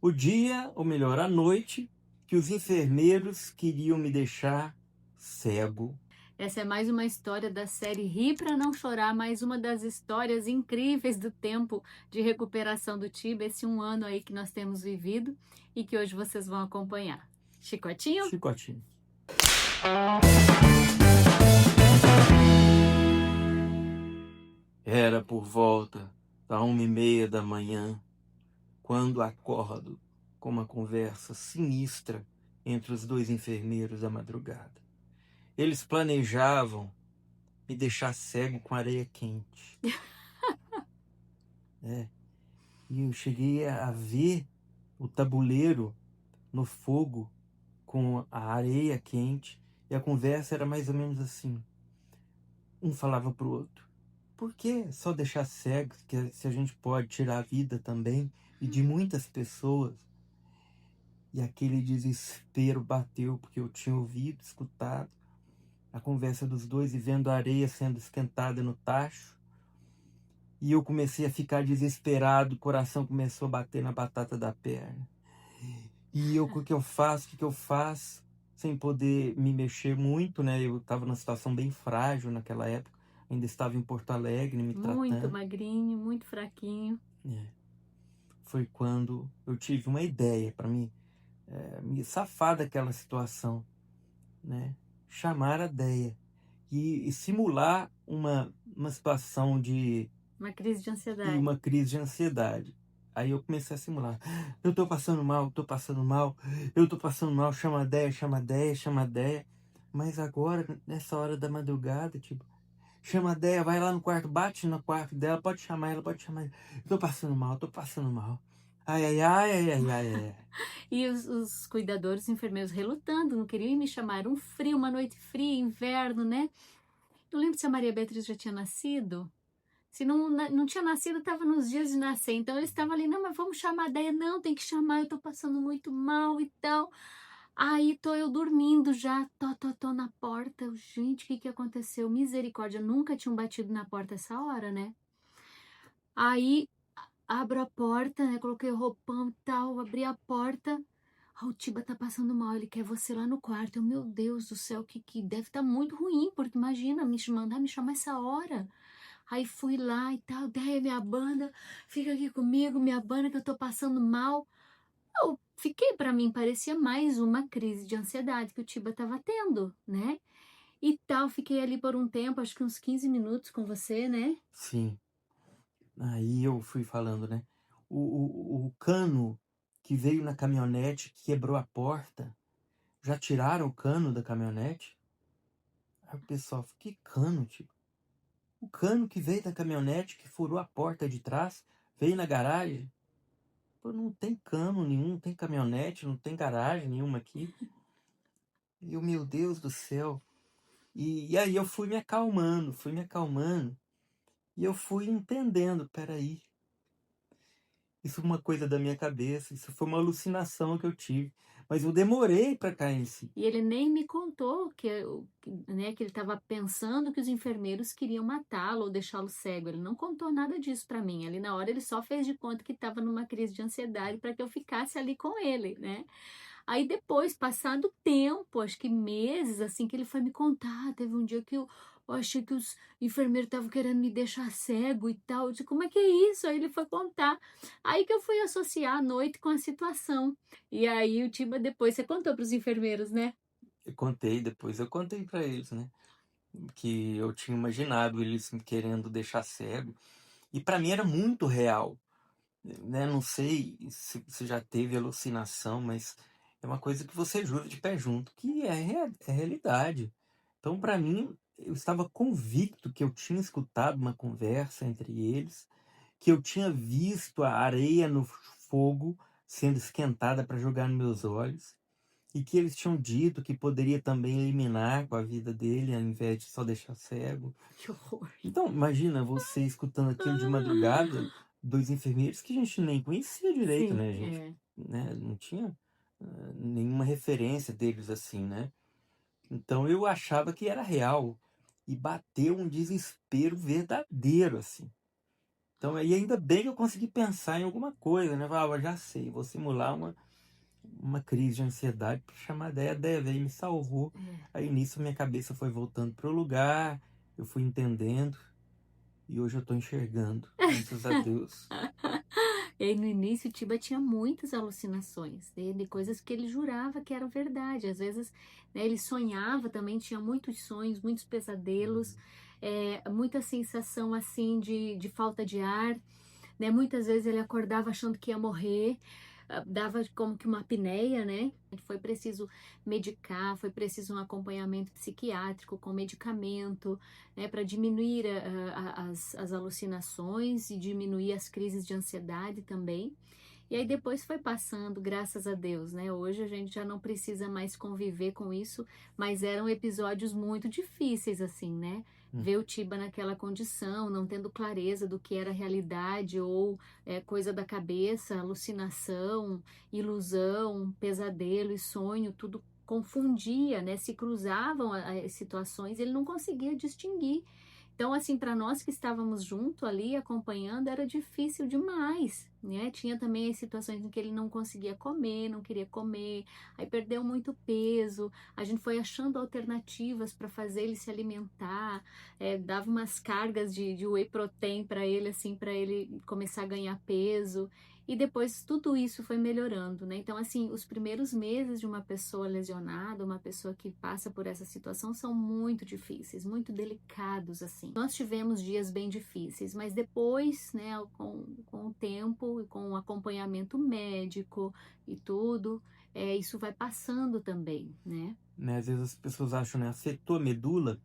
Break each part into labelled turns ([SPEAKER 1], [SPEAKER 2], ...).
[SPEAKER 1] O dia, ou melhor, a noite, que os enfermeiros queriam me deixar cego.
[SPEAKER 2] Essa é mais uma história da série Rir para Não Chorar, mais uma das histórias incríveis do tempo de recuperação do Tiba, esse um ano aí que nós temos vivido e que hoje vocês vão acompanhar. Chicotinho?
[SPEAKER 1] Chicotinho. Era por volta da 1h30 da manhã, quando acordo com uma conversa sinistra entre os dois enfermeiros da madrugada. Eles planejavam me deixar cego com areia quente. E eu cheguei a ver o tabuleiro no fogo com a areia quente, e a conversa era mais ou menos assim. Um falava pro outro: por que só deixar cego, se a gente pode tirar a vida também, e de muitas pessoas? E aquele desespero bateu, porque eu tinha ouvido, escutado a conversa dos dois e vendo a areia sendo esquentada no tacho. E eu comecei a ficar desesperado, o coração começou a bater na batata da perna. E eu, o que eu faço, o que eu faço? Sem poder me mexer muito, né? Eu estava numa situação bem frágil naquela época. Ainda estava em Porto Alegre me
[SPEAKER 2] Muito
[SPEAKER 1] tratando.
[SPEAKER 2] magrinho, muito fraquinho.
[SPEAKER 1] É. Foi quando eu tive uma ideia para me safar daquela situação, né? Chamar a Deia e simular uma situação de
[SPEAKER 2] Uma crise de
[SPEAKER 1] e
[SPEAKER 2] ansiedade.
[SPEAKER 1] uma crise de ansiedade. Aí eu comecei a simular. Eu tô passando mal, tô passando mal, eu tô passando mal, chama a Deia, chama a Deia, chama a Deia. Mas agora, nessa hora da madrugada, tipo, chama a Deia, vai lá no quarto, bate no quarto dela, pode chamar ela, pode chamar ela. Eu tô passando mal, tô passando mal. Ai, ai, ai, ai, ai, ai, ai.
[SPEAKER 2] E os cuidadores, os enfermeiros relutando, não queriam ir me chamar. Era um frio, uma noite fria, inverno, né? Não lembro se a Maria Beatriz já tinha nascido. Se não tinha nascido, estava nos dias de nascer. Então eles estavam ali, não, mas vamos chamar a Deia. Não, tem que chamar, eu tô passando muito mal e tal. Aí tô eu dormindo já, tô na porta. Eu, gente, o que que aconteceu? Misericórdia, nunca tinham batido na porta essa hora, né? Aí abro a porta, né? Coloquei o roupão e tal, abri a porta. Ah, o Tiba tá passando mal, ele quer você lá no quarto. Eu, meu Deus do céu, que deve estar muito ruim, porque imagina, mandar me chamar essa hora. Aí fui lá e tal, daí minha banda, fica aqui comigo, minha banda que eu tô passando mal. Eu fiquei, para mim, parecia mais uma crise de ansiedade que o Tiba tava tendo, né? E tal, fiquei ali por um tempo, acho que uns 15 minutos com você, né?
[SPEAKER 1] Sim. Aí eu fui falando, né? O cano que veio na caminhonete, que quebrou a porta, já tiraram o cano da caminhonete? Aí o pessoal, que cano, tipo? O cano que veio da caminhonete, que furou a porta de trás, veio na garagem. Pô, não tem cano nenhum, não tem caminhonete, não tem garagem nenhuma aqui. E eu, meu Deus do céu. E aí eu fui me acalmando, fui me acalmando. E eu fui entendendo, peraí, isso é uma coisa da minha cabeça, isso foi uma alucinação que eu tive. Mas eu demorei para cair em si.
[SPEAKER 2] E ele nem me contou né, que ele estava pensando que os enfermeiros queriam matá-lo ou deixá-lo cego. Ele não contou nada disso para mim. Ali na hora ele só fez de conta que estava numa crise de ansiedade para que eu ficasse ali com ele, né? Aí depois, passado tempo, acho que meses, assim, que ele foi me contar, teve um dia que eu achei que os enfermeiros estavam querendo me deixar cego e tal. Eu disse, como é que é isso? Aí ele foi contar. Aí que eu fui associar a noite com a situação. E aí o Tiba depois, você contou para os enfermeiros, né?
[SPEAKER 1] Eu contei depois, eu contei para eles, né? Que eu tinha imaginado eles me querendo deixar cego. E para mim era muito real, né? Não sei se você já teve alucinação, mas é uma coisa que você jura de pé junto, que é realidade. Então, para mim, eu estava convicto que eu tinha escutado uma conversa entre eles, que eu tinha visto a areia no fogo sendo esquentada para jogar nos meus olhos, e que eles tinham dito que poderia também eliminar com a vida dele, ao invés de só deixar cego.
[SPEAKER 2] Que horror.
[SPEAKER 1] Então, imagina você escutando aquilo de madrugada, dois enfermeiros que a gente nem conhecia direito,
[SPEAKER 2] Sim,
[SPEAKER 1] né? A gente,
[SPEAKER 2] é.
[SPEAKER 1] né, não tinha nenhuma referência deles assim, né? Então eu achava que era real. E bateu um desespero verdadeiro, assim. Então, aí ainda bem que eu consegui pensar em alguma coisa, né? Já sei, vou simular uma crise de ansiedade para chamar a Deve, aí me salvou. Aí nisso minha cabeça foi voltando para o lugar, eu fui entendendo e hoje eu estou enxergando, graças a Deus.
[SPEAKER 2] E aí no início o Tiba tinha muitas alucinações, de coisas que ele jurava que eram verdade. Às vezes, né, ele sonhava também, tinha muitos sonhos, muitos pesadelos, muita sensação assim de falta de ar, né? Muitas vezes ele acordava achando que ia morrer, dava como que uma apneia, né? Foi preciso medicar, foi preciso um acompanhamento psiquiátrico com medicamento, né, para diminuir as alucinações e diminuir as crises de ansiedade também. E aí depois foi passando, graças a Deus, né? Hoje a gente já não precisa mais conviver com isso, mas eram episódios muito difíceis, assim, né? Ver o Tiba naquela condição, não tendo clareza do que era realidade ou coisa da cabeça, alucinação, ilusão, pesadelo e sonho, tudo confundia, né? Se cruzavam as situações, ele não conseguia distinguir. Então, assim, para nós que estávamos junto ali, acompanhando, era difícil demais, né? Tinha também as situações em que ele não conseguia comer, não queria comer, aí perdeu muito peso, a gente foi achando alternativas para fazer ele se alimentar, dava umas cargas de whey protein para ele, assim, para ele começar a ganhar peso. E depois tudo isso foi melhorando, né? Então, assim, os primeiros meses de uma pessoa lesionada, uma pessoa que passa por essa situação, são muito difíceis, muito delicados, assim. Nós tivemos dias bem difíceis, mas depois, né, com o tempo e com o acompanhamento médico e tudo, isso vai passando também, né?
[SPEAKER 1] Às vezes as pessoas acham, né, afetou a medula,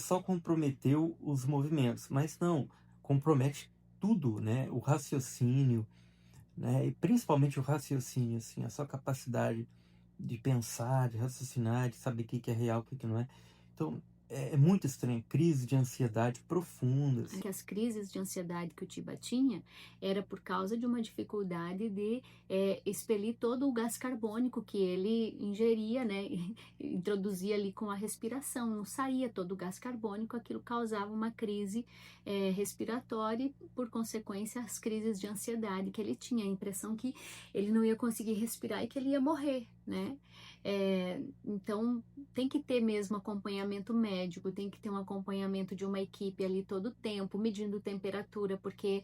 [SPEAKER 1] só comprometeu os movimentos, mas não, compromete tudo, né? O raciocínio, né? E principalmente o raciocínio, assim, a sua capacidade de pensar, de raciocinar, de saber o que é real, o que não é. Então, é muito estranho, crise de ansiedade profundas.
[SPEAKER 2] Que as crises de ansiedade que o Tiba tinha era por causa de uma dificuldade de expelir todo o gás carbônico que ele ingeria, né? Introduzia ali com a respiração, não saía todo o gás carbônico, aquilo causava uma crise respiratória e, por consequência, as crises de ansiedade que ele tinha, a impressão que ele não ia conseguir respirar e que ele ia morrer, né? Então tem que ter mesmo acompanhamento médico, tem que ter um acompanhamento de uma equipe ali todo o tempo, medindo temperatura, porque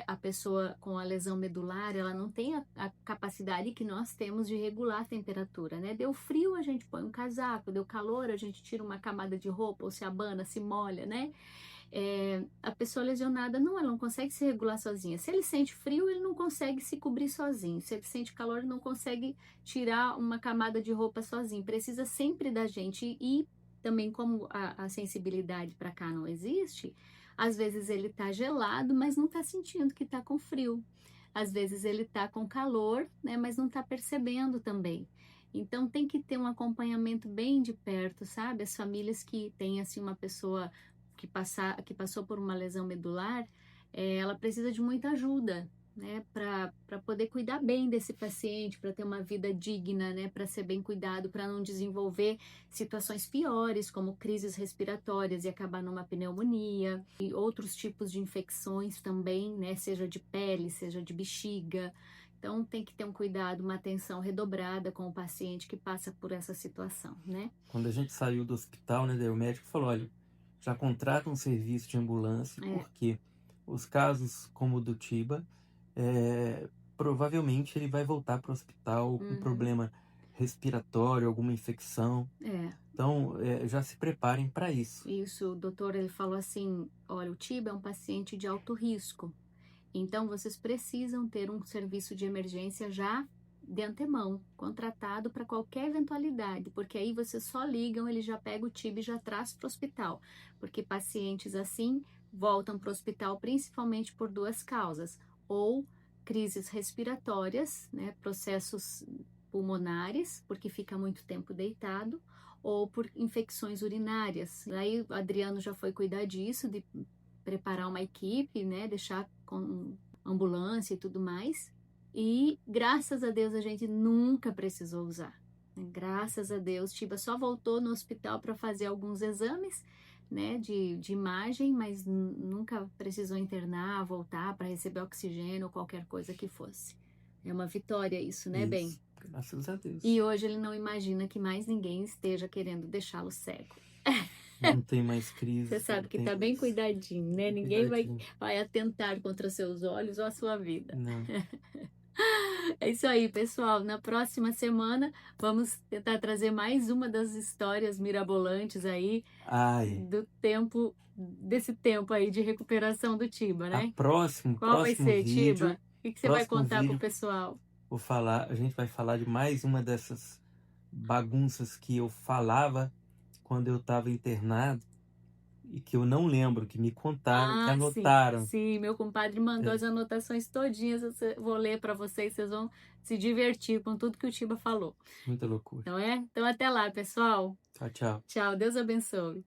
[SPEAKER 2] a pessoa com a lesão medular, ela não tem a capacidade que nós temos de regular a temperatura, né? Deu frio, a gente põe um casaco, deu calor, a gente tira uma camada de roupa, ou se abana, se molha, né? A pessoa lesionada ela não consegue se regular sozinha. Se ele sente frio, ele não consegue se cobrir sozinho. Se ele sente calor, ele não consegue tirar uma camada de roupa sozinho. Precisa sempre da gente. E também, como a sensibilidade para cá não existe, às vezes ele tá gelado, mas não tá sentindo que tá com frio. Às vezes ele tá com calor, né, mas não tá percebendo também. Então tem que ter um acompanhamento bem de perto, sabe? As famílias que têm assim uma pessoa que passou por uma lesão medular, ela precisa de muita ajuda, né, para poder cuidar bem desse paciente, para ter uma vida digna, né, para ser bem cuidado, para não desenvolver situações piores, como crises respiratórias e acabar numa pneumonia, e outros tipos de infecções também, né, seja de pele, seja de bexiga. Então tem que ter um cuidado, uma atenção redobrada com o paciente que passa por essa situação, né?
[SPEAKER 1] Quando a gente saiu do hospital, né, daí o médico falou, olha, já contrata um serviço de ambulância, porque os casos como o do Tiba, provavelmente ele vai voltar para o hospital com problema respiratório, alguma infecção. Então, já se preparem para isso.
[SPEAKER 2] Isso, o doutor, ele falou assim, olha, o Tiba é um paciente de alto risco, então vocês precisam ter um serviço de emergência já de antemão, contratado para qualquer eventualidade, porque aí vocês só ligam, ele já pega o Tiba e já traz para o hospital, porque pacientes assim voltam para o hospital principalmente por duas causas, ou crises respiratórias, né, processos pulmonares, porque fica muito tempo deitado, ou por infecções urinárias. Aí o Adriano já foi cuidar disso, de preparar uma equipe, né, deixar com ambulância e tudo mais. E graças a Deus a gente nunca precisou usar. Graças a Deus, Tiba só voltou no hospital para fazer alguns exames, né, de imagem, mas nunca precisou internar, voltar para receber oxigênio ou qualquer coisa que fosse. É uma vitória isso, né, bem?
[SPEAKER 1] Isso. Graças a Deus.
[SPEAKER 2] E hoje ele não imagina que mais ninguém esteja querendo deixá-lo cego.
[SPEAKER 1] Não tem mais crise.
[SPEAKER 2] Você sabe
[SPEAKER 1] não
[SPEAKER 2] que
[SPEAKER 1] tem
[SPEAKER 2] tá bem
[SPEAKER 1] mais.
[SPEAKER 2] cuidadinho, né?
[SPEAKER 1] Bem
[SPEAKER 2] Ninguém
[SPEAKER 1] cuidadinho.
[SPEAKER 2] vai atentar contra seus olhos ou a sua vida.
[SPEAKER 1] Não.
[SPEAKER 2] É isso aí, pessoal. Na próxima semana vamos tentar trazer mais uma das histórias mirabolantes aí
[SPEAKER 1] Ai,
[SPEAKER 2] desse tempo aí de recuperação do Tiba, né? Qual vai
[SPEAKER 1] próximo
[SPEAKER 2] ser,
[SPEAKER 1] vídeo,
[SPEAKER 2] Tiba? O que você vai
[SPEAKER 1] próximo
[SPEAKER 2] contar pro
[SPEAKER 1] vídeo,
[SPEAKER 2] pessoal?
[SPEAKER 1] a gente vai falar de mais uma dessas bagunças que eu falava quando eu estava internado e que eu não lembro, que me contaram, que
[SPEAKER 2] Ah, sim,
[SPEAKER 1] anotaram.
[SPEAKER 2] sim, meu compadre mandou
[SPEAKER 1] É,
[SPEAKER 2] as anotações todinhas, vou ler para vocês vão se divertir com tudo que o Tiba falou.
[SPEAKER 1] muita loucura.
[SPEAKER 2] Então até lá, pessoal.
[SPEAKER 1] Tchau, tchau.
[SPEAKER 2] Tchau, Deus abençoe.